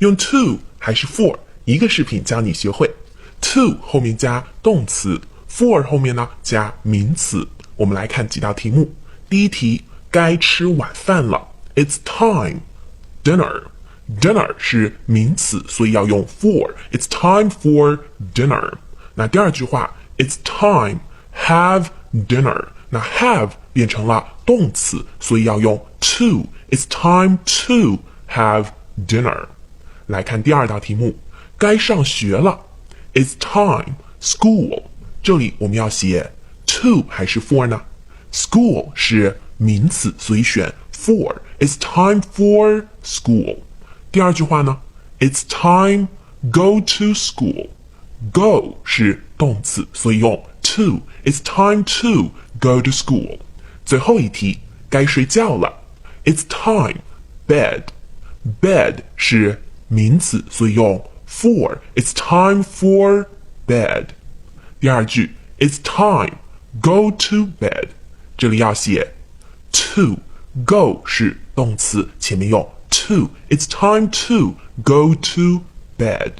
用 to 还是 for， 一个视频教你学会。to 后面加动词， for 后面呢加名词。我们来看几道题目。第一题，该吃晚饭了。It's time. Dinner 是名词，所以要用 for. It's time for dinner. 那第二句话 It's time. Have dinner. 那 have 变成了动词，所以要用 to. It's time to have dinner. 来看第二道题目，该上学了。It's time. School. 这里我们要写 to 还是 for 呢？ School 是名词，所以选 for. It's time for school. 第二句话呢 It's time go to school. Go 是动词，所以用 to. It's time to go to school. 最后一题，该睡觉了。It's time. Bed. Bed 是名词，所以用 for. It's time for bed. 第二句 It's time. Go to bed. 这里要写 to. Go 是动词，前面用 to. It's time to go to bed.